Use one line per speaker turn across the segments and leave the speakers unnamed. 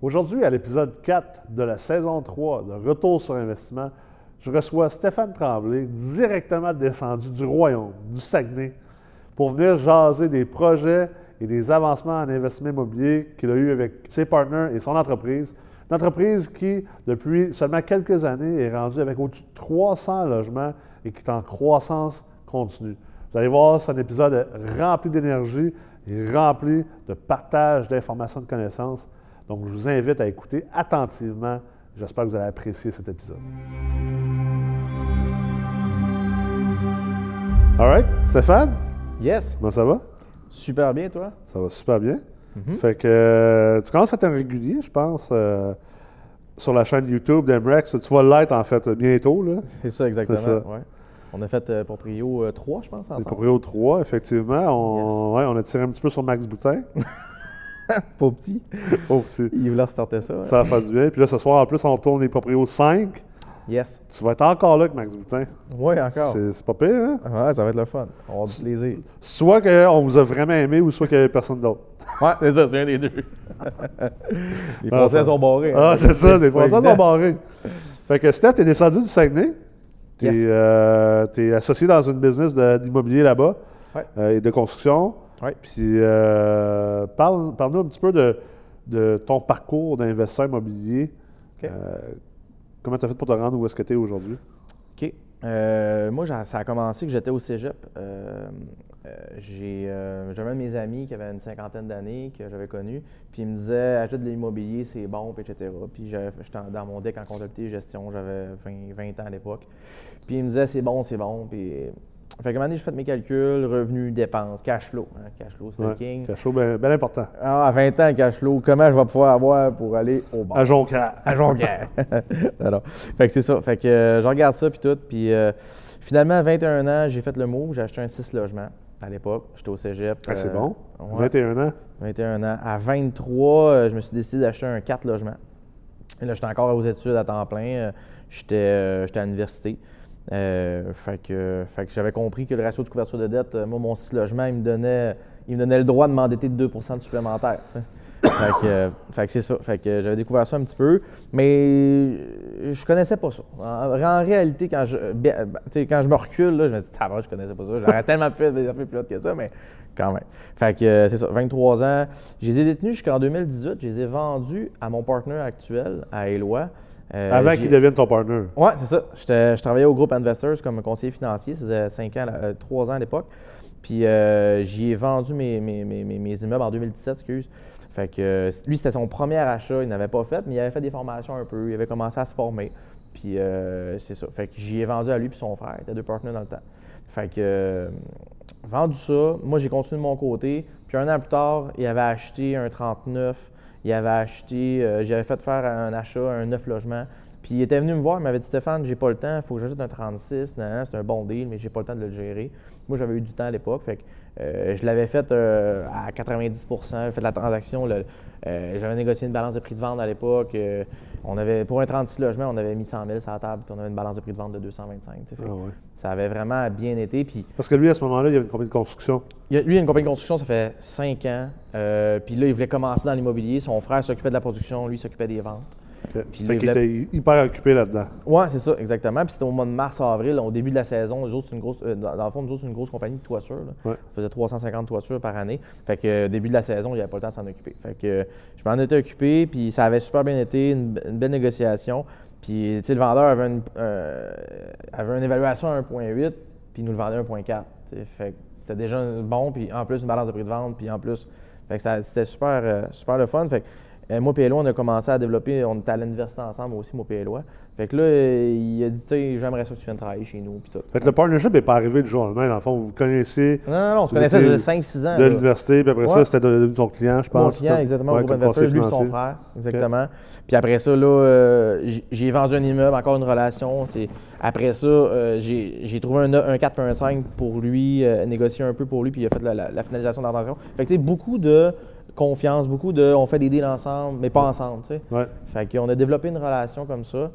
Aujourd'hui, à l'épisode 4 de la saison 3 de Retour sur investissement, je reçois Stéphane Tremblay, directement descendu du Royaume, du Saguenay, pour venir jaser des projets et des avancements en investissement immobilier qu'il a eu avec ses partenaires et son entreprise. Une entreprise qui, depuis seulement quelques années, est rendue avec au-dessus de 300 logements et qui est en croissance continue. Vous allez voir, c'est un épisode rempli d'énergie et rempli de partage d'informations et de connaissances. Donc, je vous invite à écouter attentivement. J'espère que vous allez apprécier cet épisode. All right, Stéphane?
Yes.
Comment ça va?
Super bien, toi?
Ça va super bien. Fait que tu commences à être régulier, je pense, sur la chaîne YouTube d'Emrex. Tu vas l'être, en fait, bientôt. Là.
C'est ça, exactement.
C'est ça.
Ouais. On a fait Proprio 3, je pense, ensemble.
Proprio 3, effectivement. On a tiré un petit peu sur Max Boutin.
Pas petit.
Oh, petit.
Il voulait starter ça. Ouais.
Ça va faire du bien. Puis là, ce soir, en plus, on tourne les Proprio 5.
Yes.
Tu vas être encore là avec Max Boutin.
Oui, encore.
C'est pas pire, hein?
Ouais, ça va être le fun. On va du plaisir.
Soit qu'on vous a vraiment aimé ou soit qu'il n'y avait personne d'autre.
Ouais, c'est ça, c'est un des deux. Les Français sont barrés.
Ah, c'est ça, les
pas
Français
évident.
sont barrés. Fait que Steph, t'es descendu du Saguenay. T'es associé dans une business d'immobilier là-bas et de construction.
Ouais.
Puis parle-nous un petit peu de ton parcours d'investisseur immobilier.
OK.
Comment tu as fait pour te rendre où est-ce que tu es aujourd'hui?
OK. Moi, ça a commencé que j'étais au cégep. J'avais un de mes amis qui avait une cinquantaine d'années, que j'avais connu, puis il me disait « Achète de l'immobilier, c'est bon, puis etc. » Puis j'étais dans mon deck en comptabilité et gestion, j'avais 20 ans à l'époque. Puis il me disait « C'est bon, puis… » Fait qu'à un moment donné, j'ai fait mes calculs, revenus, dépenses, cash flow. Hein, cash flow, c'était le king.
Cash flow, bien important.
Ah, à 20 ans, cash flow, comment je vais pouvoir avoir pour aller au bar?
À Jonquière.
À Jonquière. Alors, fait que c'est ça. Fait que je regarde ça, puis tout. Puis finalement, à 21 ans, j'ai fait le move. J'ai acheté un 6 logements à l'époque. J'étais au cégep.
Ah, c'est bon.
Ouais,
21 ans.
21 ans. À 23, je me suis décidé d'acheter un 4 logements. Et là, j'étais encore aux études à temps plein. J'étais à l'université. Fait que j'avais compris que le ratio de couverture de dette, moi, mon 6 logements, il me donnait le droit de m'endetter de 2 de supplémentaire. Fait que c'est ça. Fait que j'avais découvert ça un petit peu, mais je connaissais pas ça. En réalité, quand je me recule, là, je me dis, je connaissais pas ça. J'aurais tellement fait des affaires plus hautes que ça, mais quand même. Fait que c'est ça, 23 ans. Je les ai détenus jusqu'en 2018. Je les ai vendus à mon partenaire actuel, à Éloi.
Avant qu'il devienne ton partner.
Oui, c'est ça. Je travaillais au groupe Investors comme conseiller financier. Ça faisait 3 ans à l'époque. Puis j'y ai vendu mes immeubles en 2017, excuse. Fait que lui, c'était son premier achat. Il n'avait pas fait, mais il avait fait des formations un peu. Il avait commencé à se former. Puis c'est ça. Fait que j'y ai vendu à lui et son frère. Ils étaient 2 partenaires dans le temps. Fait que vendu ça. Moi, j'ai continué de mon côté. Puis un an plus tard, il avait acheté un 39. J'avais fait faire un achat, un 9 logements. Puis il était venu me voir, il m'avait dit « Stéphane, j'ai pas le temps, il faut que j'ajoute un 36. C'est un bon deal, mais j'ai pas le temps de le gérer. » Moi, j'avais eu du temps à l'époque, fait que je l'avais fait à 90 j'ai fait la transaction. J'avais négocié une balance de prix de vente à l'époque. Pour un 36 logements, on avait mis 100 000 sur la table, puis on avait une balance de prix de vente de 225. Ça avait vraiment bien été. Puis,
parce que lui, à ce moment-là, il y avait une compagnie de construction.
Lui, il a une compagnie de construction, ça fait 5 ans. Puis là, il voulait commencer dans l'immobilier. Son frère s'occupait de la production, lui, il s'occupait des ventes.
Okay. Puis là, il était hyper occupé là-dedans.
Oui, c'est ça, exactement. Puis c'était au mois de mars-avril, au début de la saison. Nous autres, dans le fond, nous autres, c'est une grosse compagnie de toiture. On faisait 350 toitures par année. Fait que début de la saison, il n'y avait pas le temps de s'en occuper. Fait que je m'en étais occupé, puis ça avait super bien été, une belle négociation. Puis, tu sais, le vendeur avait une évaluation à 1,8, puis il nous le vendait à 1,4. Fait que c'était déjà bon, puis en plus, une balance de prix de vente, puis en plus, fait que c'était super le fun. Fait que, moi et Éloi, on a commencé à développer, on était à l'université ensemble aussi, moi et Éloi. Fait que là, il a dit, tu sais, j'aimerais ça que tu viennes travailler chez nous, puis tout.
Fait que le partnership n'est pas arrivé du jour au lendemain. Dans le fond, vous vous connaissez.
Non, on se connaissait, ça faisait 5-6 ans.
De l'université, puis après ça, c'était devenu ton client, je pense.
Mon client, exactement, au groupe Investors, lui et son frère, exactement. Okay. Puis après ça, là, j'ai vendu un immeuble, encore une relation. Après ça, j'ai trouvé un 4 et un 5 pour lui, négocié un peu pour lui, puis il a fait la finalisation d'intention. Fait que tu sais, beaucoup de confiance, on fait des deals ensemble, mais pas ensemble, tu sais.
Ouais.
Fait qu'on a développé une relation comme ça.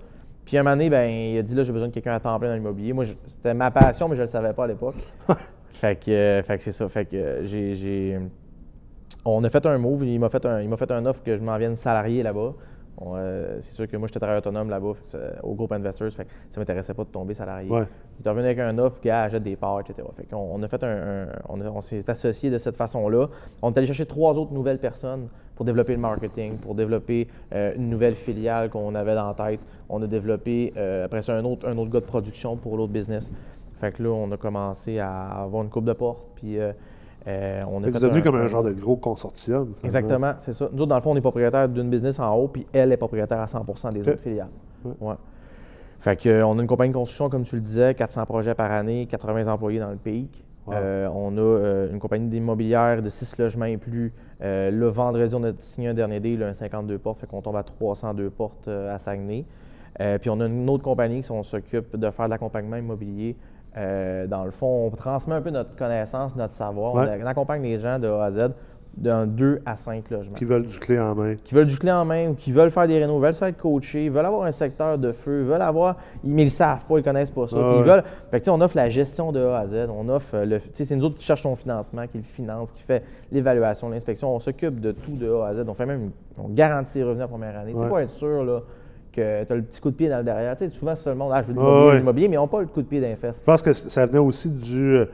Puis un moment donné, ben, il a dit là, j'ai besoin de quelqu'un à temps plein dans l'immobilier. Moi, c'était ma passion, mais je ne le savais pas à l'époque. Fait que c'est ça. Fait que On a fait un move, il m'a fait un offre que je m'en vienne salarié là-bas. C'est sûr que moi, j'étais travailleur autonome là-bas au groupe Investors, fait que ça ne m'intéressait pas de tomber salarié.
Ouais.
Il est revenu avec un offre, gars, achète des parts, etc. Fait qu'on a fait on s'est associé de cette façon-là. On est allé chercher 3 autres nouvelles personnes pour développer le marketing, pour développer une nouvelle filiale qu'on avait dans la tête. On a développé, après ça, un autre gars de production pour l'autre business. Fait que là, on a commencé à avoir une coupe de porte, puis on a fait.
Vous êtes devenu comme un genre de gros consortium.
Exactement, c'est ça. Nous autres, dans le fond, on est propriétaire d'une business en haut, puis elle est propriétaire à 100% des autres filiales. Ouais. Fait qu'on a une compagnie de construction, comme tu le disais, 400 projets par année, 80 employés dans le pays.
Wow.
On a une compagnie d'immobilière de 6 logements et plus. Le vendredi, on a signé un dernier deal, un 52 portes, fait qu'on tombe à 302 portes à Saguenay. Puis on a une autre compagnie qui s'occupe de faire de l'accompagnement immobilier. Dans le fond, on transmet un peu notre connaissance, notre savoir.
Ouais.
On accompagne les gens de A à Z d'un 2 à 5 logements.
Qui veulent du clé en main.
Qui veulent du clé en main ou qui veulent faire des rénaux, veulent se faire coacher, veulent avoir un secteur de feu, veulent avoir. Mais ils ne savent pas, ils ne connaissent pas ça. Puis ils veulent. Fait que, on offre la gestion de A à Z. On offre c'est nous autres qui cherchent son financement, qui le finance, qui fait l'évaluation, l'inspection. On s'occupe de tout de A à Z. On fait même on garantit les revenus la première année. Tu sais, pour être sûr là, que tu as le petit coup de pied dans le derrière. Tu sais, souvent, c'est seulement je veux de l'immobilier, mais ils n'ont pas le coup de pied dans les fesses.
Je pense que ça venait aussi de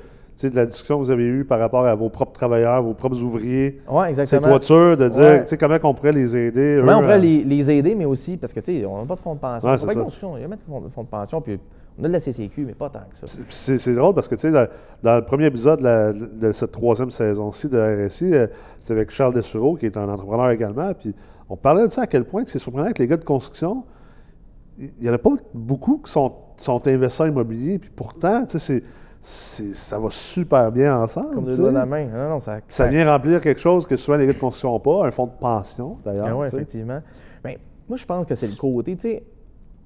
la discussion que vous avez eue par rapport à vos propres travailleurs, vos propres ouvriers.
Oui, exactement.
Ces toitures, de dire comment on pourrait les aider.
Comment on pourrait les aider, mais aussi, parce que on n'a pas de fonds de pension.
Ouais,
c'est pas de construction, il y a même de fonds de pension, puis on a de la CCQ, mais pas tant que ça.
C'est drôle parce que dans le premier épisode de cette 3e saison-ci de RSI, c'est avec Charles Dessureau, qui est un entrepreneur également, puis on parlait de ça à quel point que c'est surprenant que les gars de construction, il n'y en a pas beaucoup qui sont investisseurs immobiliers, puis pourtant, ça va super bien ensemble.
Comme deux doigts de la main. Non,
ça vient remplir quelque chose que souvent les gars de construction n'ont pas, un fonds de pension d'ailleurs.
Oui, effectivement. Bien, moi, je pense que c'est le côté,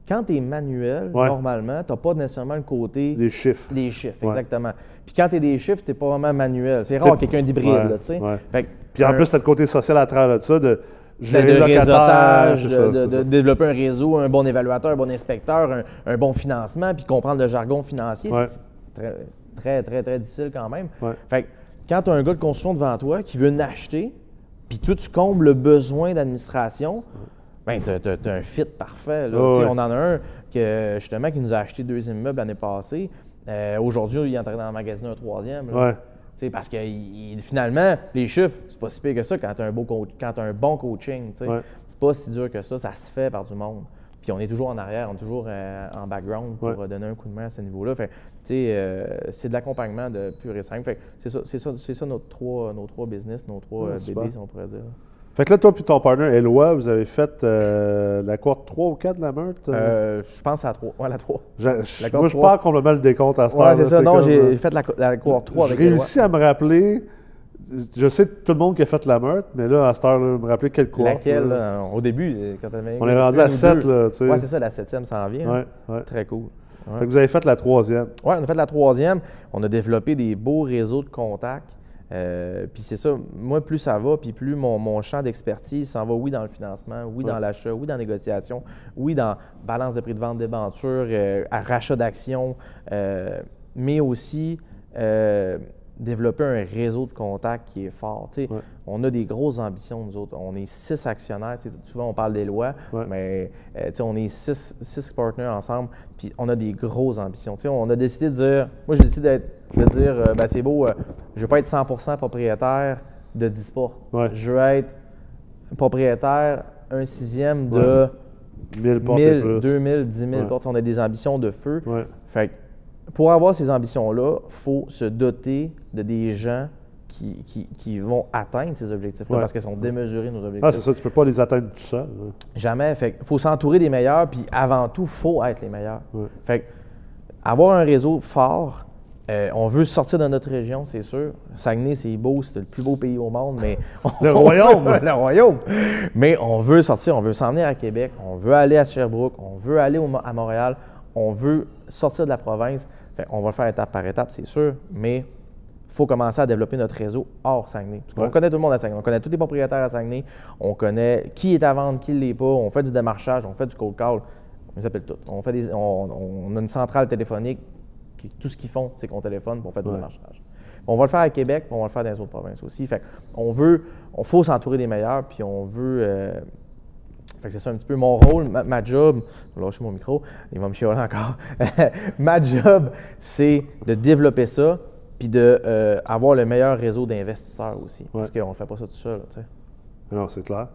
quand tu es manuel, normalement, tu n'as pas nécessairement le côté.
Les chiffres.
Les chiffres, exactement. Puis quand tu es des chiffres, tu n'es pas vraiment manuel. C'est rare quelqu'un d'hybride, tu sais.
Puis en plus, tu as le côté social à travers de ça, de
gérer le réseautage, de développer un réseau, un bon évaluateur, un bon inspecteur, un bon financement, puis comprendre le jargon financier. C'est très, très, très difficile quand même. Fait que quand tu as un gars de construction devant toi qui veut acheter, puis toi, tu combles le besoin d'administration, bien, tu as un fit parfait. Là. On en a un justement qui nous a acheté 2 immeubles l'année passée. Aujourd'hui, il est en train d'en magasiner un 3e. Parce que finalement, les chiffres, c'est pas si pire que ça quand tu as un bon coaching. C'est pas si dur que ça se fait par du monde. Puis on est toujours en arrière, on est toujours en background pour donner un coup de main à ce niveau-là. C'est de l'accompagnement de pur et simple. C'est ça nos trois business, nos 3 bébés, si on pourrait dire.
Fait que là, toi et ton partner, Éloi, vous avez fait la cohorte 3 ou 4 de la Meurthe?
Je pense à la 3. Ouais, la 3.
Moi, je pars complètement le décompte à ce temps-là.
Oui, c'est ça. Non, j'ai fait la cohorte 3 avec Éloi.
J'ai réussi à me rappeler. Je sais tout le monde qui a fait la Meurthe, mais là, à cette heure-là, me rappeler quelle cohorte.
Laquelle, là, au début, quand tu avais.
On est rendu à 7, là, tu sais.
Oui, c'est ça, la 7e s'en vient. Très cool.
Fait que vous avez fait la 3e.
Oui, on a fait la 3e. On a développé des beaux réseaux de contacts. Puis c'est ça, moi, plus ça va, puis plus mon champ d'expertise s'en va, oui, dans le financement, oui, dans l'achat, oui, dans la négociation, oui, dans balance de prix de vente, débenture, rachat d'actions, mais aussi développer un réseau de contacts qui est fort. On a des grosses ambitions, nous autres. On est 6 actionnaires. Souvent, on parle des lois, mais on est 6 partenaires ensemble, puis on a des grosses ambitions. On a décidé de dire, moi, j'ai décidé de dire, c'est beau, je ne veux pas être 100% propriétaire de 10 portes. Je veux être propriétaire 1/6 de
1000 portes
2000, 10 000 portes. On a des ambitions de feu. Fait que, pour avoir ces ambitions-là, il faut se doter de des gens qui vont atteindre ces objectifs-là parce qu'ils sont démesurés, nos objectifs.
C'est ça, tu ne peux pas les atteindre tout seul.
Jamais. Fait qu'il faut s'entourer des meilleurs, puis avant tout, il faut être les meilleurs. Fait que, avoir un réseau fort, on veut sortir de notre région, c'est sûr. Saguenay, c'est beau, c'est le plus beau pays au monde, mais...
Le royaume!
Le royaume! Mais on veut sortir, on veut s'en venir à Québec, on veut aller à Sherbrooke, on veut aller à Montréal, on veut sortir de la province. On va le faire étape par étape, c'est sûr, mais il faut commencer à développer notre réseau hors Saguenay. On connaît tout le monde à Saguenay, on connaît tous les propriétaires à Saguenay, on connaît qui est à vendre, qui ne l'est pas, on fait du démarchage, on fait du cold call, on les appelle tout. On a une centrale téléphonique, tout ce qu'ils font, c'est qu'on téléphone pour faire du démarchage. On va le faire à Québec, puis on va le faire dans les autres provinces aussi. Fait faut s'entourer des meilleurs, puis on veut. Fait que c'est ça un petit peu mon rôle, ma job. Je vais lâcher mon micro, il va me chialer encore. Ma job, c'est de développer ça, puis d'avoir le meilleur réseau d'investisseurs aussi. Parce qu'on ne fait pas ça tout seul. Tu sais.
Non, c'est clair.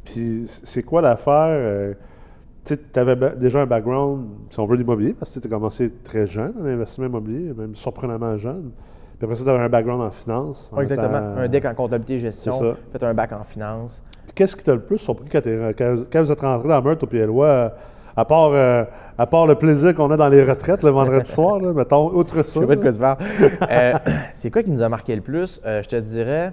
Puis c'est quoi l'affaire? Tu avais déjà un background, si on veut, d'immobilier, parce que tu as commencé très jeune dans l'investissement immobilier, même surprenamment jeune. Puis après ça, tu avais un background en finance.
Exactement. Un DEC en comptabilité et gestion, fait un bac en finance.
Qu'est-ce qui t'a le plus surpris quand vous êtes rentré dans Meurthe au Pied-Lois, à part le plaisir qu'on a dans les retraites le vendredi soir, là, mettons, outre ça?
Je sais pas de quoi tu parles. C'est quoi qui nous a marqué le plus? Je te dirais,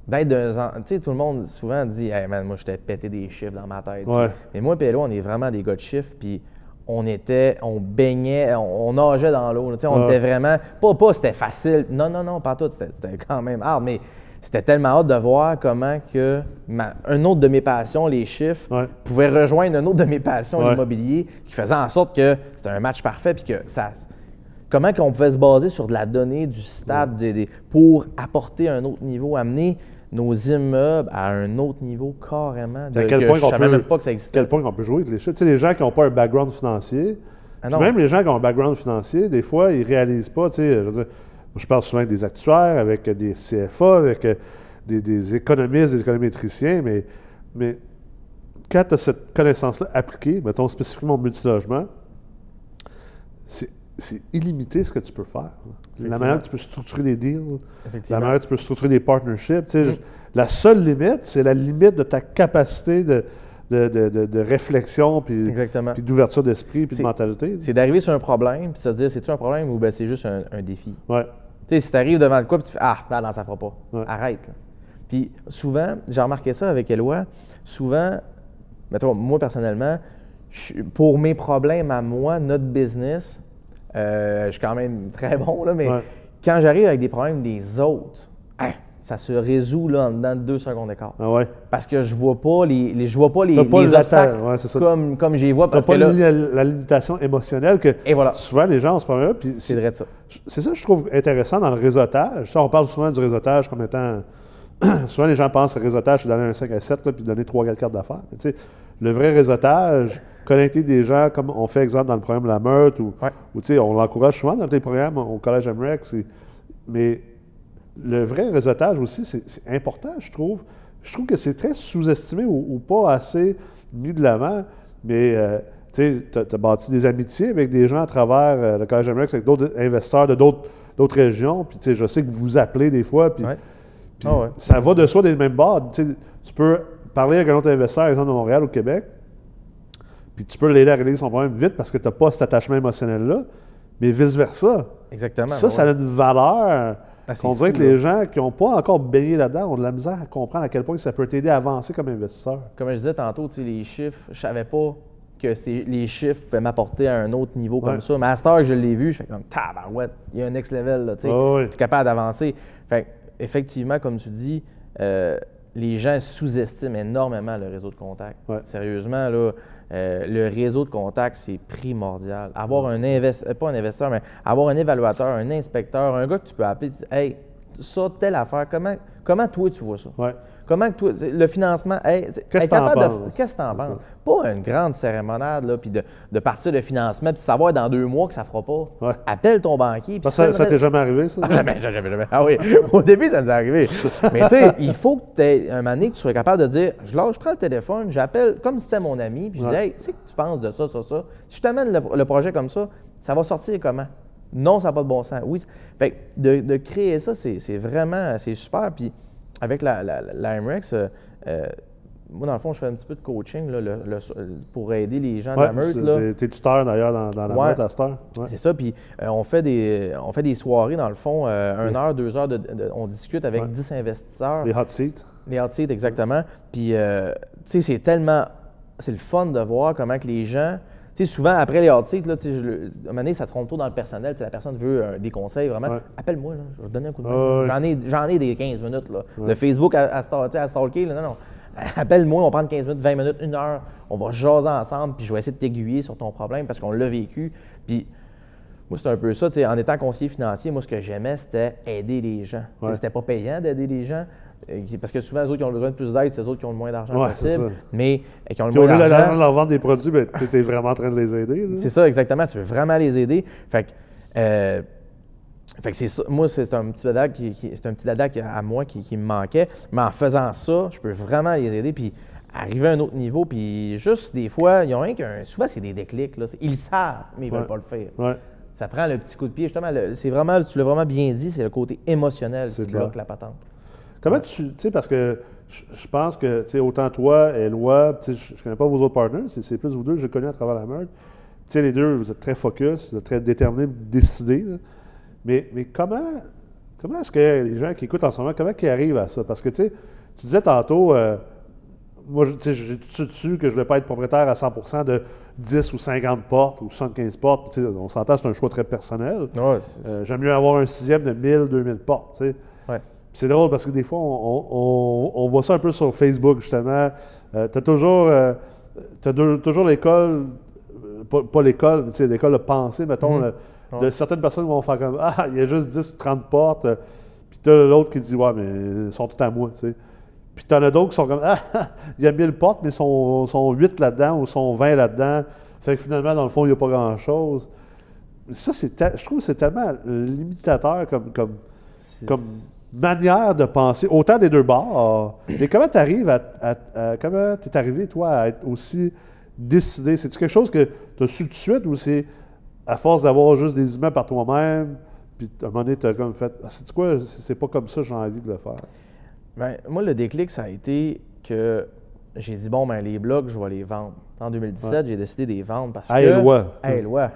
d'être tu sais, tout le monde souvent dit « Hey man, moi, je t'ai pété des chiffres dans ma tête.
Ouais. »
Mais moi et Pied-Lois, on est vraiment des gars de chiffres, puis on baignait, on nageait dans l'eau. Tu sais, on était vraiment, pas c'était facile. Non, pas tout, c'était quand même hard, mais c'était tellement hâte de voir comment que un autre de mes passions, les chiffres, pouvait rejoindre un autre de mes passions, l'immobilier, qui faisait en sorte que c'était un match parfait, puis que comment qu'on pouvait se baser sur de la donnée du stade pour apporter un autre niveau, amener nos immeubles à un autre niveau carrément.
À quel point
je ne savais même pas que ça existait.
À quel point on peut jouer avec les chiffres. Tu sais, les gens qui n'ont pas un background financier, même les gens qui ont un background financier, des fois, ils ne réalisent pas. Tu sais, je veux dire, je parle souvent avec des actuaires, avec des CFA, avec des économistes, des économétriciens, mais quand tu as cette connaissance-là appliquée, mettons spécifiquement au multilogement, c'est illimité ce que tu peux faire. La manière que tu peux structurer des deals, la manière que tu peux structurer des partnerships. Tu sais, la seule limite, c'est la limite de ta capacité de réflexion, puis d'ouverture d'esprit, puis de mentalité.
C'est d'arriver sur un problème, puis se dire, c'est-tu un problème ou bien c'est juste un défi?
Ouais.
Tu sais, si tu arrives devant le quoi, puis tu fais, non, ça ne fera pas. Ouais. Arrête. Là. Puis souvent, j'ai remarqué ça avec Éloi, souvent, mettons, moi personnellement, pour mes problèmes à moi, notre business, je suis quand même très bon, là, mais quand j'arrive avec des problèmes des autres, ça se résout là, en dedans de 2 secondes d'écart.
Ah ouais.
Parce que je vois pas les obstacles comme j'y vois.
Tu n'as pas la limitation émotionnelle que souvent les gens ont ce problème-là.
C'est vrai de ça.
C'est ça que je trouve intéressant dans le réseautage. Ça, on parle souvent du réseautage comme étant... souvent les gens pensent que le réseautage, c'est donner un 5 à 7 là, puis donner 3-4 cartes d'affaires. Le vrai réseautage, connecter des gens, comme on fait exemple dans le programme La Meurthe, ou on l'encourage souvent dans les programmes au Collège MREX, mais le vrai réseautage aussi, c'est important, je trouve. Je trouve que c'est très sous-estimé ou pas assez mis de l'avant, mais tu as bâti des amitiés avec des gens à travers le Collège MREX, avec d'autres investisseurs de d'autres régions, puis je sais que vous vous appelez des fois, puis ça va de soi des mêmes bords. Tu peux parler avec un autre investisseur, par exemple de Montréal ou au Québec, puis tu peux l'aider à régler son problème vite parce que tu n'as pas cet attachement émotionnel-là, mais vice-versa.
Exactement.
Ça a une valeur qu'on dirait que les gens qui n'ont pas encore baigné là-dedans ont de la misère à comprendre à quel point ça peut t'aider à avancer comme investisseur.
Comme je disais tantôt, les chiffres, je ne savais pas que les chiffres pouvaient m'apporter à un autre niveau comme ça. Mais à cette heure que je l'ai vu, je fais comme tabarouette, il y a un next level, là, tu es capable d'avancer. Fait effectivement, comme tu dis, les gens sous-estiment énormément le réseau de contacts. Sérieusement, là, le réseau de contacts, c'est primordial. Avoir pas un investisseur, mais avoir un évaluateur, un inspecteur, un gars que tu peux appeler, tu dis, hey, ça, telle affaire, comment toi tu vois ça? Comment toi, le financement,
qu'est-ce que
tu en penses? Pas une grande cérémoniade, là, puis de partir de financement, puis savoir dans 2 mois que ça ne fera pas. Appelle ton banquier.
Ça t'est jamais arrivé, ça?
Jamais. Ah oui, au début, ça nous est arrivé. Mais tu sais, il faut que tu aies un moment donné que tu sois capable de dire, je prends le téléphone, j'appelle comme si c'était mon ami, puis je dis, hey, tu sais que tu penses de ça. Si je t'amène le projet comme ça va sortir comment? Non, ça n'a pas de bon sens. Oui. Fait que de créer ça, c'est vraiment, c'est super. Puis avec la MREX, moi, dans le fond, je fais un petit peu de coaching là, pour aider les gens de la Meurthe.
Tu es tuteur d'ailleurs dans la Meurthe à cette heure.
C'est ça. Puis on fait des soirées, dans le fond, 1 heure, 2 heures, on discute avec 10 investisseurs.
Les hot seats.
Les hot seats, exactement. Puis, tu sais, c'est le fun de voir comment que les gens... Tu sais, souvent, après les hot seats, là, à un moment donné, ça te trompe tôt dans le personnel. La personne veut des conseils, vraiment. Appelle-moi, là, je vais te donner un coup de main. J'en ai des 15 minutes, là. De Facebook à stalker, là, non. Appelle-moi, on va prendre 15 minutes, 20 minutes, 1 heure. On va jaser ensemble, puis je vais essayer de t'aiguiller sur ton problème parce qu'on l'a vécu. Puis moi, c'est un peu ça. En étant conseiller financier, moi, ce que j'aimais, c'était aider les gens.
Ouais.
C'était pas payant d'aider les gens. Parce que souvent, les autres qui ont besoin de plus d'aide, c'est les autres qui ont le moins d'argent
Ouais,
possible. Mais qui ont le
Puis au
moins
lieu
d'argent.
d'aller leur vendre des produits, ben, tu es vraiment en train de les aider. Là.
C'est ça, exactement. Tu veux vraiment les aider. Fait que c'est ça. Moi, c'est un petit dada c'est un petit dada à moi qui me manquait. Mais en faisant ça, je peux vraiment les aider. Puis arriver à un autre niveau. Puis juste des fois, ils ont rien qu'un. Souvent, c'est des déclics. Là. Ils le savent, mais ils ne veulent pas le faire.
Ouais.
Ça prend le petit coup de pied. Justement, c'est vraiment, tu l'as vraiment bien dit, c'est le côté émotionnel qui bloque la patente.
Comment tu sais, parce que je pense que, tu sais, autant toi, Éloi, tu sais, je connais pas vos autres partners, c'est plus vous deux que j'ai connus à travers la meute. Tu sais, les deux, vous êtes très focus, vous êtes très déterminés, décidés. Là. Mais comment est-ce que les gens qui écoutent en ce moment, comment ils arrivent à ça? Parce que, tu sais, tu disais tantôt, moi, tu sais, j'ai tout de suite su que je ne voulais pas être propriétaire à 100% de 10 ou 50 portes ou 75 portes. Tu sais, on s'entend, c'est un choix très personnel.
Ouais,
j'aime mieux avoir un sixième de 1000, 2000 portes, tu sais.
Ouais.
C'est drôle parce que des fois, on voit ça un peu sur Facebook, justement. Tu as toujours l'école, pas l'école, mais tu sais, l'école de pensée, mettons, de certaines personnes qui vont faire comme « Ah, il y a juste 10 ou 30 portes. » Puis tu as l'autre qui dit « Ouais, mais ils sont toutes à moi. » Puis tu en as d'autres qui sont comme « Ah, il y a 1000 portes, mais ils sont 8 là-dedans ou sont 20 là-dedans. » Fait que finalement, dans le fond, il n'y a pas grand-chose. Ça, je trouve que c'est tellement limitateur comme manière de penser, autant des deux bords. Mais comment tu arrives comment tu es arrivé, toi, à être aussi décidé? C'est-tu quelque chose que tu as su tout de suite ou c'est à force d'avoir juste des immeubles par toi-même, puis à un moment donné, tu as comme fait « C'est quoi, c'est pas comme ça, j'ai envie de le faire. »
Bien, moi, le déclic, ça a été que j'ai dit, bon, ben les blocs, je vais les vendre. En 2017, j'ai décidé de les vendre parce que...
À Éloi.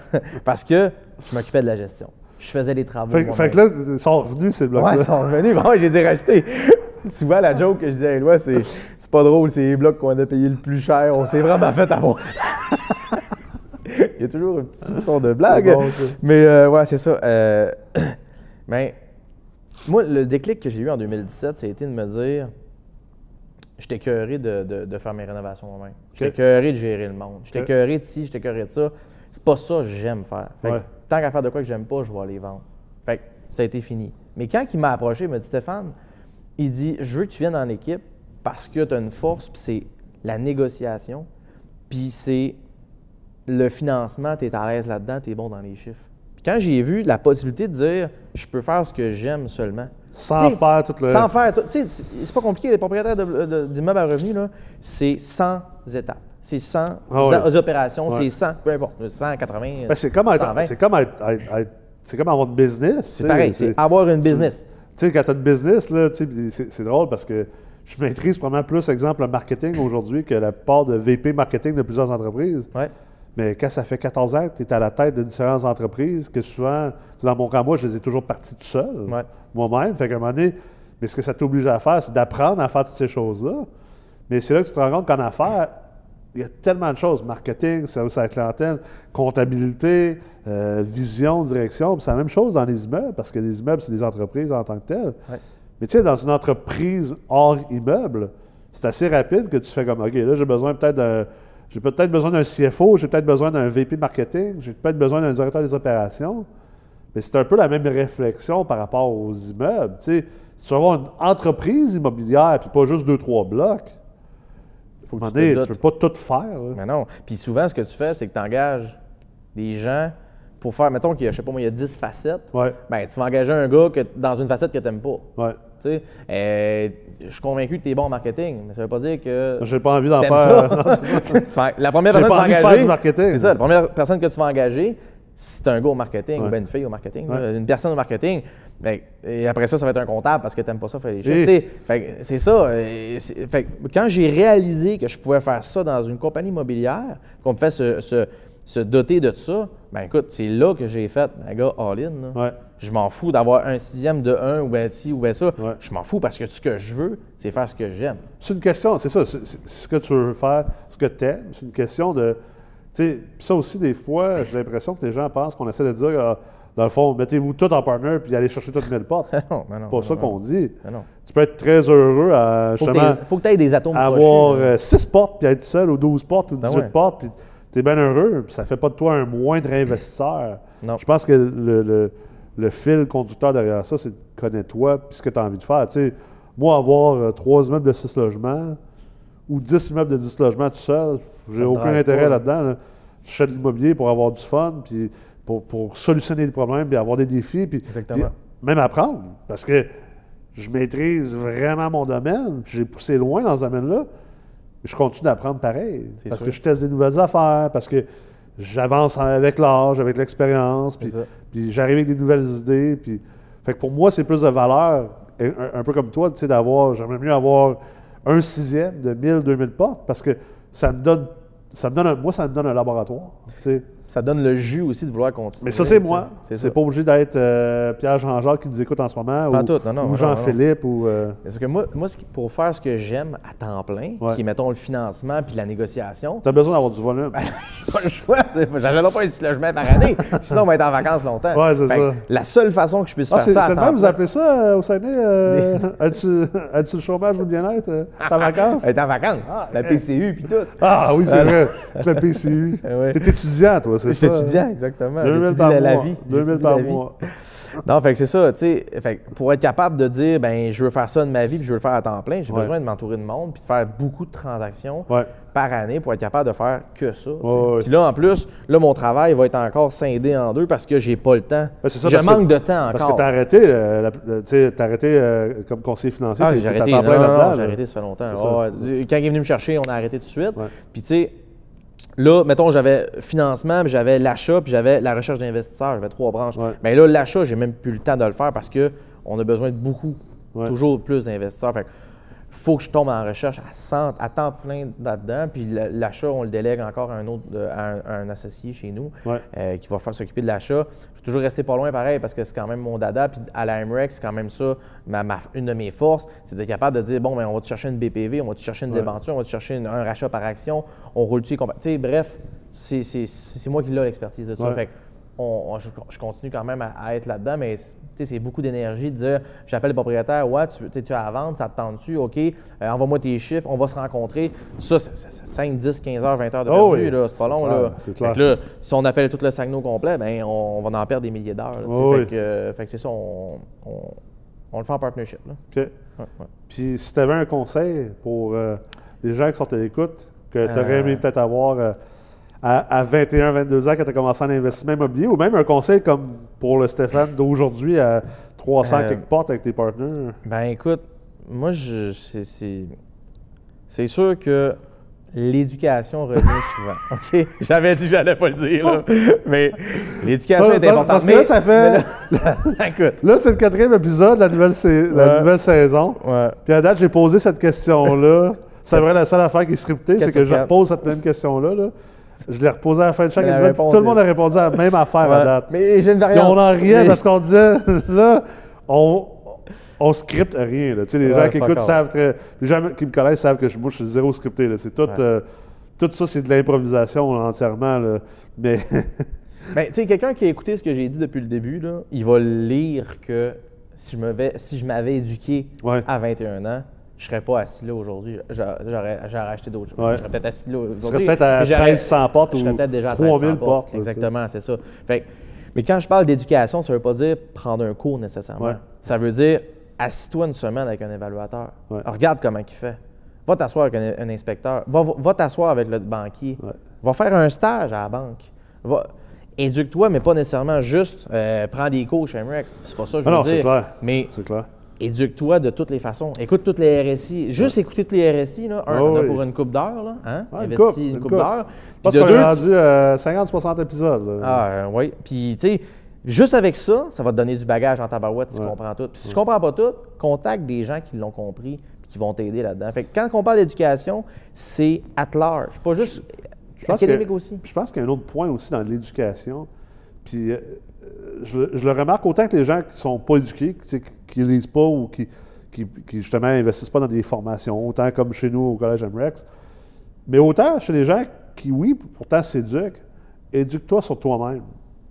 Parce que je m'occupais de la gestion. Je faisais les travaux.
Fait que là, ils sont revenus, ces blocs-là.
Ouais, ils sont revenus. Bon, je les ai rachetés. Souvent, la joke que je dis à Éloi, c'est pas drôle, c'est les blocs qu'on a payé le plus cher. On s'est vraiment fait avoir. Il y a toujours un petit soupçon de blague. Bon, mais ouais, c'est ça. Mais moi, le déclic que j'ai eu en 2017, ça a été de me dire, j'étais écœuré de faire mes rénovations moi-même. J'étais écœuré de gérer le monde. J'étais écœuré de ci, j'étais écœuré de ça. C'est pas ça que j'aime faire. Fait que, tant qu'à faire de quoi que j'aime pas, je vais aller vendre. Fait que ça a été fini. Mais quand il m'a approché, il m'a dit, Stéphane, il dit, je veux que tu viennes dans l'équipe parce que tu as une force, puis c'est la négociation, puis c'est le financement, tu es à l'aise là-dedans, tu es bon dans les chiffres. Puis quand j'ai vu la possibilité de dire, je peux faire ce que j'aime seulement.
Sans faire tout le...
Sans faire tout. Tu sais, c'est pas compliqué, les propriétaires d'immeubles à revenus, là, c'est 100 étapes. C'est 100 opérations, c'est 100, peu importe, 180,
ben, c'est comme avoir une business.
C'est pareil, c'est avoir une business.
Tu sais, quand tu as une business, là, c'est drôle parce que je maîtrise probablement plus, exemple, le marketing aujourd'hui que la plupart de VP marketing de plusieurs entreprises.
Ouais.
Mais quand ça fait 14 ans que tu es à la tête de différentes entreprises, que souvent, dans mon cas, moi, je les ai toujours partis tout seul, moi-même. Fait qu'à un moment donné, mais ce que ça t'oblige à faire, c'est d'apprendre à faire toutes ces choses-là. Mais c'est là que tu te rends compte qu'en affaires, il y a tellement de choses. Marketing, service à la clientèle, comptabilité, vision, direction. C'est la même chose dans les immeubles, parce que les immeubles, c'est des entreprises en tant que telles. Ouais. Mais tu sais, dans une entreprise hors immeuble, c'est assez rapide que tu fais comme, OK, là, j'ai peut-être besoin d'un CFO, j'ai peut-être besoin d'un VP marketing, j'ai peut-être besoin d'un directeur des opérations. Mais c'est un peu la même réflexion par rapport aux immeubles. Tu sais, si tu veux avoir une entreprise immobilière, puis pas juste 2-3 blocs, tu ne peux pas tout faire. Là.
Mais non. Puis souvent, ce que tu fais, c'est que tu engages des gens pour faire, mettons qu'il y a, je sais pas moi, il y a 10 facettes.
Ouais.
Bien, tu vas engager un gars dans une facette que tu n'aimes pas.
Ouais.
Tu sais, je suis convaincu que tu es bon en marketing, mais ça ne veut pas dire que.
J'ai pas envie d'en faire.
La première personne que tu vas engager.
Faire du marketing.
C'est ça, la première personne que tu vas engager, si tu es un gars au marketing ou une fille au marketing, une personne au marketing, bien, et après ça va être un comptable parce que tu n'aimes pas ça faire les chiffres. C'est ça. Fait quand j'ai réalisé que je pouvais faire ça dans une compagnie immobilière, qu'on me fait se doter de ça, bien écoute, c'est là que j'ai fait, un gars all-in.
Ouais.
Je m'en fous d'avoir un sixième de 1 ou bien ci ou bien ça.
Ouais.
Je m'en fous parce que ce que je veux, c'est faire ce que j'aime.
C'est une question, c'est ça, c'est ce que tu veux faire, ce que tu aimes. C'est une question de. Tu sais, ça aussi, des fois, j'ai l'impression que les gens pensent qu'on essaie de dire, dans le fond, mettez-vous tout en partner puis allez chercher toutes 1000 portes.
Non,
c'est pas ça qu'on dit.
Non.
Tu peux être très heureux à justement.
Faut que tu aies des atomes
avoir 6 portes puis être seul ou 12 portes ou 18 portes puis tu es bien heureux, puis ça fait pas de toi un moindre investisseur.
Non.
Je pense que le fil conducteur derrière ça, c'est connais-toi, puis ce que tu as envie de faire. Tu sais, moi, avoir 3 immeubles de 6 logements ou 10 immeubles de 10 logements tout seul, j'ai aucun intérêt là-dedans. Là. Je fais de l'immobilier pour avoir du fun, puis pour solutionner des problèmes, puis avoir des défis, puis même apprendre. Parce que je maîtrise vraiment mon domaine, puis j'ai poussé loin dans ce domaine-là. Je continue d'apprendre pareil. Parce que je teste des nouvelles affaires, parce que j'avance avec l'âge, avec l'expérience, puis j'arrive avec des nouvelles idées. Puis, fait que pour moi, c'est plus de valeur, un peu comme toi, tu sais, j'aimerais mieux avoir 1/6 de 1000-2000 portes, parce que ça me donne un laboratoire. Tu sais.
Ça donne le jus aussi de vouloir continuer.
Mais ça, c'est moi. C'est pas obligé d'être Pierre Jean-Jacques qui nous écoute en ce moment, ou Jean-Philippe.
Parce que moi, pour faire ce que j'aime à temps plein, qui est, mettons, le financement puis la négociation...
Tu as besoin d'avoir du volume.
Pas le choix. J'achète pas un 6 logements par année, sinon on va être en vacances longtemps.
Oui, c'est ça.
La seule façon que je puisse faire ça
c'est même, vous appelez ça au Saguenay, as-tu le chômage ou le bien-être? T'es en vacances?
Être en vacances. La PCU puis tout.
Ah oui, c'est vrai. La PCU. T'es étudiant, toi, c'est ça?
Je suis étudiant, exactement.
2000 par
la
mois.
vie.
2000 par mois.
Non, fait que c'est ça, tu sais. Pour être capable de dire, ben je veux faire ça de ma vie puis je veux le faire à temps plein, j'ai besoin de m'entourer de monde puis de faire beaucoup de transactions par année pour être capable de faire que ça. Puis là, en plus, mon travail va être encore scindé en deux parce que j'ai pas le temps. Je manque de temps encore.
Parce que t'as arrêté comme conseiller financier.
J'ai arrêté. Non, j'ai arrêté, ça fait longtemps. Quand il est venu me chercher, on a arrêté tout de suite. Puis tu sais, là, mettons, j'avais financement, puis j'avais l'achat, puis j'avais la recherche d'investisseurs. J'avais 3 branches. Mais là, l'achat, j'ai même plus le temps de le faire parce qu'on a besoin de toujours plus d'investisseurs. Fait faut que je tombe en recherche à temps plein là-dedans. Puis l'achat, on le délègue encore à un associé chez nous qui va s'occuper de l'achat. Je vais toujours rester pas loin pareil parce que c'est quand même mon dada. Puis à la MREX, c'est quand même ça, une de mes forces, c'est d'être capable de dire, bon, ben, on va te chercher une BPV, on va te chercher une débenture, on va te chercher un rachat par action, on roule-tu, bref, c'est moi qui l'ai l'expertise de ça. Fait que je continue quand même à être là-dedans, mais c'est beaucoup d'énergie de dire, j'appelle le propriétaire, tu as à vendre, ça te tente-tu, OK, envoie-moi tes chiffres, on va se rencontrer. Ça, c'est 5, 10, 15 heures, 20 heures de perdu, là, c'est pas long.
C'est clair.
Là, si on appelle tout le Saguenay au complet, ben, on va en perdre des milliers d'heures. Fait que c'est ça, on le fait en partnership. Là.
OK. Puis si tu avais un conseil pour les gens qui sont à l'écoute, que tu aurais aimé peut-être avoir à 21, 22 ans quand tu as commencé en investissement immobilier, ou même un conseil comme pour le Stéphane d'aujourd'hui à 300 quelque portes avec tes partenaires?
Ben écoute, moi, c'est sûr que l'éducation revient souvent. OK? J'avais dit que j'allais pas le dire, là. Mais l'éducation est importante.
Parce que là, ça fait...
écoute.
Là, c'est le 4e épisode de la nouvelle saison. Puis à date, j'ai posé cette question-là. C'est vrai, la seule affaire qui est scriptée, c'est que je repose cette même question-là. Là. Je l'ai reposée à la fin de chaque épisode. Tout le monde a répondu à la même affaire à date.
Mais j'ai une variante.
Puis on en riait parce qu'on disait, là, on scripte rien. Là. Tu sais, les gens qui écoutent savent très... Les gens qui me connaissent savent que je suis zéro scripté. Là. C'est tout, tout ça, c'est de l'improvisation là, entièrement. Là. Mais...
Ben, tu sais, quelqu'un qui a écouté ce que j'ai dit depuis le début, là, il va lire que si je m'avais éduqué à 21 ans, je ne serais pas assis là aujourd'hui. J'aurais acheté d'autres choses. Je serais peut-être assis là aujourd'hui.
Tu serais peut-être à 1300 portes ou 3000 portes.
Exactement, c'est ça. Fait, mais quand je parle d'éducation, ça ne veut pas dire prendre un cours nécessairement. Ça veut dire assis-toi une semaine avec un évaluateur. Regarde comment il fait. Va t'asseoir avec un inspecteur. Va t'asseoir avec le banquier. Va faire un stage à la banque. Éduque-toi, mais pas nécessairement juste prends des cours chez MREX. C'est pas ça que je veux dire.
C'est clair.
Mais
c'est clair.
Éduque-toi de toutes les façons. Écoute toutes les RSI. Juste écouter toutes les RSI, là, pour une coupe d'heure. Là, hein? Investis une coupe d'heure.
Parce qu'on est rendu 50-60 épisodes. Là.
Ah, oui. Puis, tu sais, juste avec ça, ça va te donner du bagage en tabarouette si tu comprends tout. Puis si tu comprends pas tout, contacte des gens qui l'ont compris et qui vont t'aider là-dedans. Fait que quand on parle d'éducation, c'est at large. Pas juste académique aussi.
Je pense qu'il y a un autre point aussi dans l'éducation. Puis je le remarque autant que les gens qui ne sont pas éduqués, qui ne lisent pas ou qui justement investissent pas dans des formations, autant comme chez nous au Collège MREX, mais autant chez les gens qui, oui, pourtant s'éduquent, éduque-toi sur toi-même.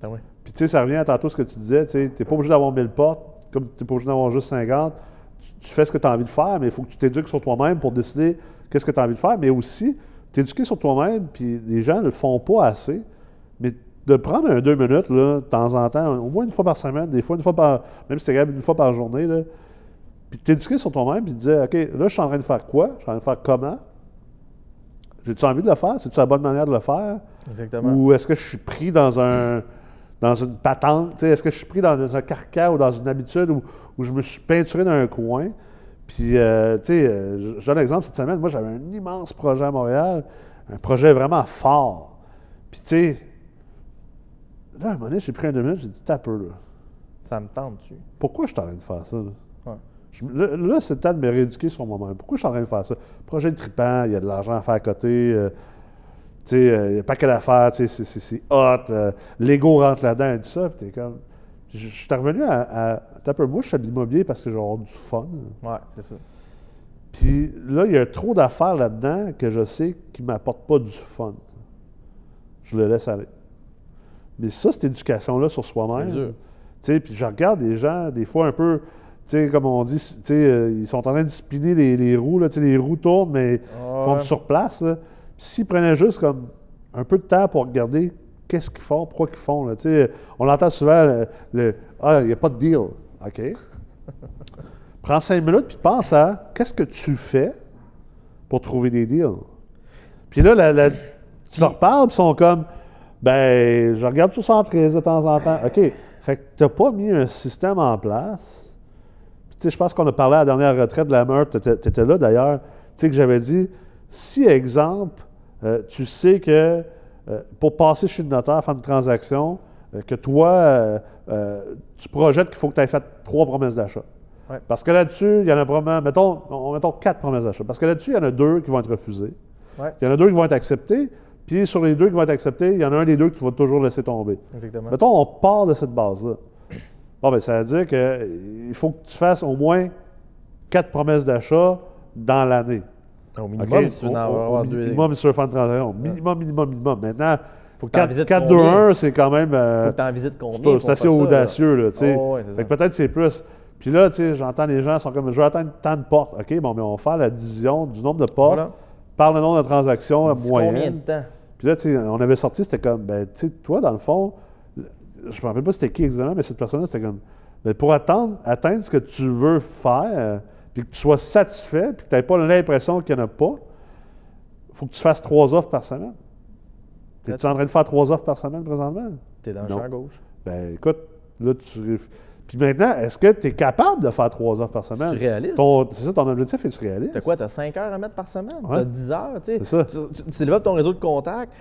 Ah oui.
Puis tu sais, ça revient à tantôt ce que tu disais, tu n'es pas obligé d'avoir 1000 portes, comme tu n'es pas obligé d'avoir juste 50. Tu fais ce que tu as envie de faire, mais il faut que tu t'éduques sur toi-même pour décider qu'est-ce que tu as envie de faire, mais aussi, t'éduquer sur toi-même, puis les gens ne le font pas assez, mais de prendre un 2 minutes, là, de temps en temps, au moins une fois par semaine, des fois une fois par, même si c'est grave, une fois par journée, là, puis t'éduquer sur toi-même, puis te dire, OK, là, je suis en train de faire quoi? Je suis en train de faire comment? J'ai-tu envie de le faire? C'est-tu la bonne manière de le faire?
Exactement.
Ou est-ce que je suis pris dans une patente? T'sais, est-ce que je suis pris dans un carcan ou dans une habitude où je me suis peinturé dans un coin? Puis, je donne l'exemple cette semaine. Moi, j'avais un immense projet à Montréal, un projet vraiment fort. Puis, tu sais, là, à un moment donné, j'ai pris un 2 minutes, j'ai dit, t'as peu, là.
Ça me tente-tu?
Pourquoi je suis en train de faire ça, là?
Ouais.
Là, c'est le temps de me rééduquer sur moi-même. Pourquoi je suis en train de faire ça? Projet de trippant, il y a de l'argent à faire à côté. Il n'y a pas qu'à l'affaire, c'est hot. L'ego rentre là-dedans et tout ça. Puis t'es comme. Je suis revenu à taper moi, je fais de l'immobilier parce que j'ai avoir du fun.
Ouais, c'est ça.
Puis là, il y a trop d'affaires là-dedans que je sais qui ne m'apportent pas du fun. Je le laisse aller. Mais ça, cette éducation-là sur soi-même.
C'est dur.
Puis je regarde des gens, des fois un peu. Comme on dit, ils sont en train de discipliner les roues. Là, les roues tournent, mais ils font du surplace. Là. S'ils prenaient juste comme un peu de temps pour regarder qu'est-ce qu'ils font, pourquoi ils font. Là, on entend souvent Ah, il n'y a pas de deal. OK. Prends 5 minutes puis pense à qu'est-ce que tu fais pour trouver des deals. Puis là, tu leur parles, puis ils sont comme ben, je regarde tout ça en prise de temps en temps. OK. Fait que tu n'as pas mis un système en place. Je pense qu'on a parlé à la dernière retraite de la Meurthe, tu étais là d'ailleurs, que j'avais dit, si, exemple, tu sais que pour passer chez le notaire, faire une transaction, que toi, tu projettes qu'il faut que tu aies fait 3 promesses d'achat.
Ouais.
Parce que là-dessus, il y en a probablement, mettons 4 promesses d'achat. Parce que là-dessus, il y en a 2 qui vont être refusées.
Ouais.
Il y en a 2 qui vont être acceptées. Puis sur les 2 qui vont être acceptés, il y en a un des 2 que tu vas toujours laisser tomber.
Exactement.
Mettons, on part de cette base-là. Bon, bien, ça veut dire qu'il faut que tu fasses au moins 4 promesses d'achat dans l'année.
Au minimum, si tu veux en avoir 2.
Minimum, si tu veux faire une transaction. Minimum. Maintenant,
faut que tu en visites
4-2-1, c'est quand même.
Faut que tu en visites combien?
C'est assez audacieux, là, tu sais.
Oh, ouais,
fait que peut-être c'est plus. Puis là, tu sais, j'entends les gens sont comme, je vais atteindre tant de portes. OK, bon, mais on va faire la division du nombre de portes par le nombre de transactions moyennes.
Combien de temps?
Puis là, tu sais, on avait sorti, c'était comme, ben, tu sais, toi, dans le fond, je ne me rappelle pas c'était qui exactement, mais cette personne-là, c'était comme, ben, pour atteindre ce que tu veux faire, puis que tu sois satisfait, puis que tu n'aies pas l'impression qu'il n'y en a pas, il faut que tu fasses 3 offres par semaine. Es-tu en train de faire 3 offres par semaine présentement?
Tu es dans le champ gauche.
Ben, écoute, là, Puis maintenant, est-ce que tu es capable de faire 3 offres par semaine?
C'est réaliste.
C'est ça, ton objectif, est-tu réaliste?
T'as quoi? T'as 5 heures à mettre par semaine?
Ouais.
T'as 10 heures, tu sais.
C'est ça.
Tu développes ton réseau de contacts,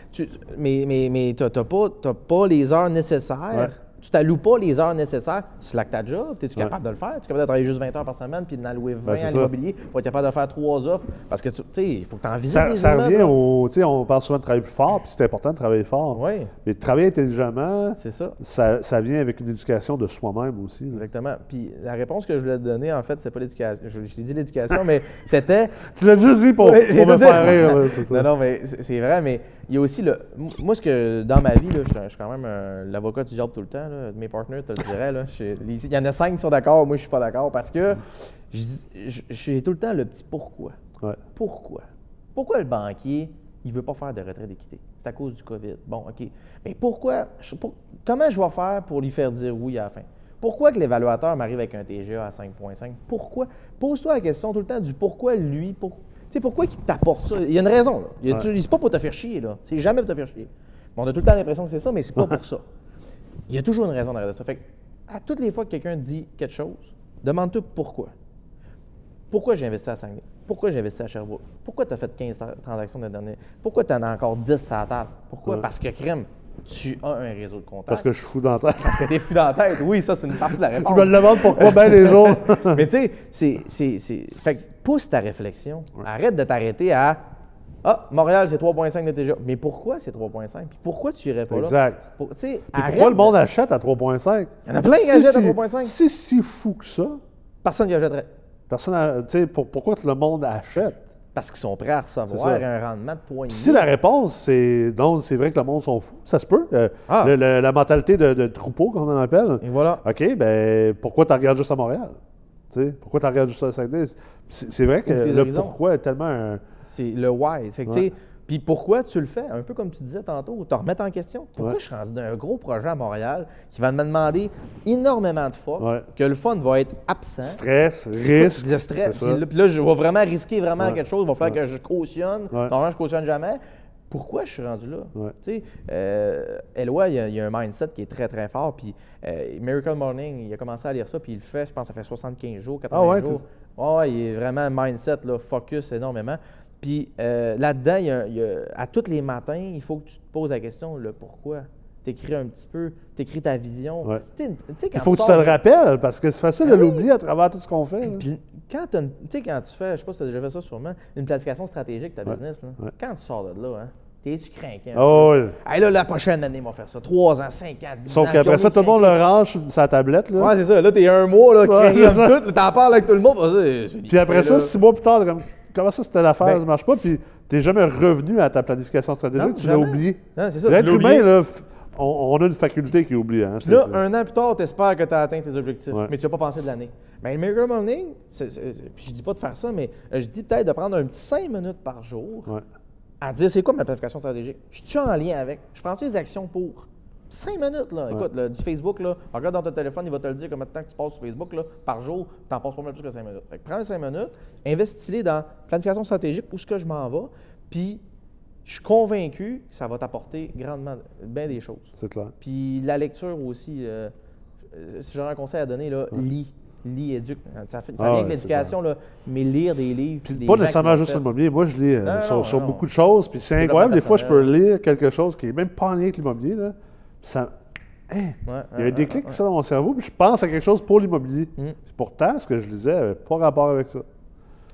mais t'as pas les heures nécessaires.
Ouais.
Tu t'alloues pas les heures nécessaires. Slack ta job. Es-tu capable de le faire? Tu es capable de travailler juste 20 heures par semaine puis d'en allouer 20 à l'immobilier pour être capable de faire 3 offres? Parce que, tu sais, il faut que tu en visites des
Ça
immeubles.
revient au... Tu sais, on parle souvent de travailler plus fort, puis c'est important de travailler fort.
Oui.
Mais de travailler intelligemment,
C'est ça.
Ça vient avec une éducation de soi-même aussi. Là.
Exactement. Puis la réponse que je voulais te donner, en fait, c'est pas l'éducation. Je t'ai dit l'éducation, mais c'était...
Tu l'as juste dit pour me faire rire. Là, c'est ça.
Non, mais c'est vrai, mais il y a aussi moi, ce que dans ma vie, là, je suis quand même l'avocat du diable tout le temps. Là. Mes partenaires te le diraient. Là. Il y en a 5 qui sont d'accord, moi je suis pas d'accord parce que j'ai tout le temps le petit pourquoi.
Ouais.
Pourquoi? Pourquoi le banquier, il veut pas faire de retrait d'équité? C'est à cause du COVID. Bon, OK. Mais pourquoi? Comment je vais faire pour lui faire dire oui à la fin? Pourquoi que l'évaluateur m'arrive avec un TGA à 5,5? Pourquoi? Pose-toi la question tout le temps du pourquoi lui, tu sais, pourquoi il t'apporte ça? Il y a une raison. Là. C'est pas pour te faire chier. Là. C'est jamais pour te faire chier. Bon, on a tout le temps l'impression que c'est ça, mais c'est pas pour ça. Il y a toujours une raison derrière ça. Fait que, à toutes les fois que quelqu'un dit quelque chose, demande-toi pourquoi. Pourquoi j'ai investi à Saguenay? Pourquoi j'ai investi à Sherbrooke? Pourquoi tu as fait 15 transactions l'année dernière? Pourquoi tu en as encore 10 à la table? Pourquoi?
Ouais.
Parce que, crème, tu as un réseau de contacts.
Parce que je suis fou dans la tête.
Parce que tu es fou dans la tête. Oui, ça, c'est une partie de la réponse.
Je me le demande pourquoi bien les jours.
Mais tu sais, fait que pousse ta réflexion. Ouais. Arrête de t'arrêter à ah, Montréal, c'est 3,5 de TGA. Mais pourquoi c'est 3,5? Puis pourquoi tu n'irais pas là?
Exact.
Puis
pourquoi le monde achète à 3,5?
Il y en a plein qui achètent à 3,5.
C'est si fou que ça.
Personne n'y achèterait.
Pourquoi que le monde achète?
Parce qu'ils sont prêts à recevoir un rendement de 3,5.
Si la réponse, c'est non, c'est vrai que le monde sont fous, ça se peut. La mentalité de troupeau, comme on en appelle.
Et voilà.
OK, ben pourquoi tu regardes juste à Montréal? Pourquoi tu regardes juste à Saguenay? C'est vrai que le pourquoi est tellement
C'est le why. Fait que, Puis pourquoi tu le fais? Un peu comme tu disais tantôt, te remettre en question. Pourquoi
Ouais.
je suis rendu dans un gros projet à Montréal qui va me demander énormément de fois,
Ouais.
que le fun va être absent?
Stress,
C'est quoi,
risque.
le stress.
c'est ça.
Puis là, je vais vraiment risquer vraiment
Ouais.
quelque chose. Il va falloir
Ouais.
que je cautionne.
Ouais.
Normalement, je cautionne jamais. Pourquoi je suis rendu là?
Ouais.
Tu sais, Eloi, il y a un mindset qui est très, très fort. Puis Miracle Morning, il a commencé à lire ça, puis il le fait, je pense, ça fait 75 jours, 80
Ah ouais,
jours. Ouais, il est vraiment mindset, là, focus énormément. Puis là-dedans, à tous les matins, il faut que tu te poses la question, le pourquoi. T'écris un petit peu, t'écris ta vision.
Ouais.
Tu sais,
Il
quand
faut que tu te
sors
le rappelles parce que c'est facile de l'oublier à travers tout ce qu'on fait. là.
Puis quand tu fais, je sais pas si tu as déjà fait ça sûrement, une planification stratégique de ta
Ouais.
business, là,
Ouais.
quand tu sors de là, hein, t'es-tu craquant?
Oh, oui.
Hey, là, la prochaine année, on va faire ça. 3 ans, 5 ans, 10 ans.
Sauf qu'après ça, tout le monde le range sur sa tablette. Là.
Ouais, c'est ça. Là, t'es un mois, là,
Ouais,
craquant
c'est ça.
tout. Là, t'en parles avec tout le monde.
Puis après ça, 6 mois plus tard, comment ça, c'était l'affaire,
Ben,
ça marche pas, puis t'es jamais revenu à ta planification stratégique,
Non,
tu l'as
jamais.
oublié.
Non, c'est ça. tu
L'être
l'as
humain,
oublié.
là, on a une faculté qui oublie. Hein,
Puis là, un an plus tard, tu espères que tu as atteint tes objectifs,
Ouais.
mais tu n'as pas pensé de l'année. Mais le Miracle Morning, puis je dis pas de faire ça, mais je dis peut-être de prendre un petit 5 minutes par jour
Ouais.
à dire c'est quoi ma planification stratégique. Je suis en lien avec. Je prends-tu des actions pour? 5 minutes, là. Écoute, là, du Facebook, là, regarde dans ton téléphone, il va te le dire combien de temps que tu passes sur Facebook là, par jour. Tu n'en passes pas mal plus que 5 minutes. Fait que prends 5 minutes, investis-les dans planification stratégique, où est-ce que je m'en vais, puis je suis convaincu que ça va t'apporter grandement bien des choses.
C'est clair.
Puis la lecture aussi, si j'aurais un conseil à donner, là, lis. Lis, éduque. Ça vient
ouais,
avec l'éducation, là, mais lire des livres.
Puis
des
pas
gens
nécessairement
qui l'ont
juste
fait.
sur l'immobilier. Moi, je lis
Non,
sur
non.
beaucoup de choses. Puis c'est
Développement
incroyable. Des fois, je peux
personnel.
lire quelque chose qui n'est même pas en lien avec l'immobilier. Là. Puis ça,
Ouais,
il y a un déclic qui sort dans mon cerveau. Puis je pense à quelque chose pour l'immobilier.
Mm.
Puis pourtant, ce que je lisais n'avait pas rapport avec ça.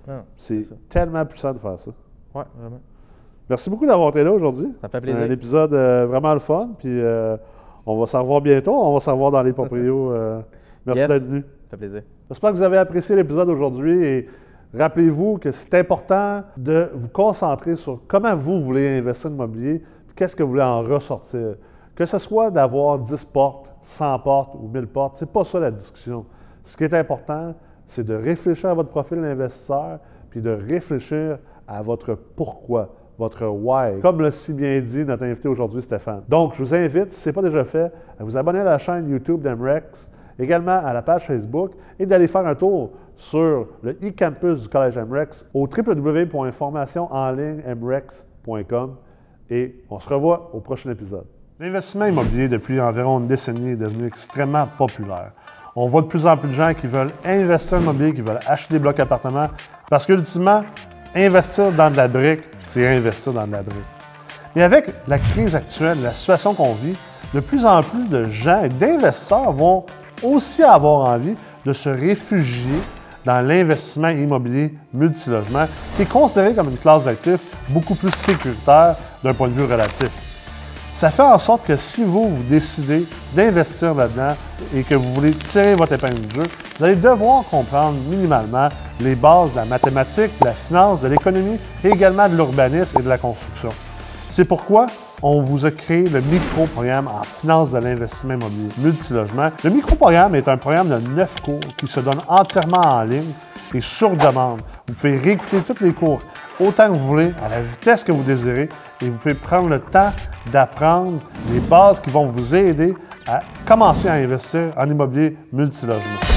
Non,
C'est
ça.
tellement puissant de faire ça.
Ouais, vraiment.
Merci beaucoup d'avoir été là aujourd'hui.
Ça me fait plaisir.
Un épisode vraiment le fun. Puis on va se revoir bientôt. On va se revoir dans les proprios. Merci
Yes.
d'être venu.
Ça fait plaisir.
J'espère que vous avez apprécié l'épisode aujourd'hui et rappelez-vous que c'est important de vous concentrer sur comment vous voulez investir en immobilier puis qu'est-ce que vous voulez en ressortir. Que ce soit d'avoir 10 portes, 100 portes ou 1000 portes, c'est pas ça la discussion. Ce qui est important, c'est de réfléchir à votre profil d'investisseur puis de réfléchir à votre pourquoi, votre why, comme l'a si bien dit notre invité aujourd'hui, Stéphane. Donc, je vous invite, si ce n'est pas déjà fait, à vous abonner à la chaîne YouTube d'MREX, également à la page Facebook et d'aller faire un tour sur le e-campus du Collège MREX au www.formationenlignemrex.com et on se revoit au prochain épisode. L'investissement immobilier depuis environ une décennie est devenu extrêmement populaire. On voit de plus en plus de gens qui veulent investir en immobilier, qui veulent acheter des blocs appartements parce qu'ultimement, investir dans de la brique, c'est investir dans de la brique. Mais avec la crise actuelle, la situation qu'on vit, de plus en plus de gens et d'investisseurs vont aussi avoir envie de se réfugier dans l'investissement immobilier multilogement, qui est considéré comme une classe d'actifs beaucoup plus sécuritaire d'un point de vue relatif. Ça fait en sorte que si vous décidez d'investir là-dedans et que vous voulez tirer votre épingle du jeu, vous allez devoir comprendre minimalement les bases de la mathématique, de la finance, de l'économie et également de l'urbanisme et de la construction. C'est pourquoi on vous a créé le micro-programme en finance de l'investissement immobilier multilogement. Le micro-programme est un programme de 9 cours qui se donne entièrement en ligne et sur demande. Vous pouvez réécouter tous les cours autant que vous voulez, à la vitesse que vous désirez, et vous pouvez prendre le temps d'apprendre les bases qui vont vous aider à commencer à investir en immobilier multilogement.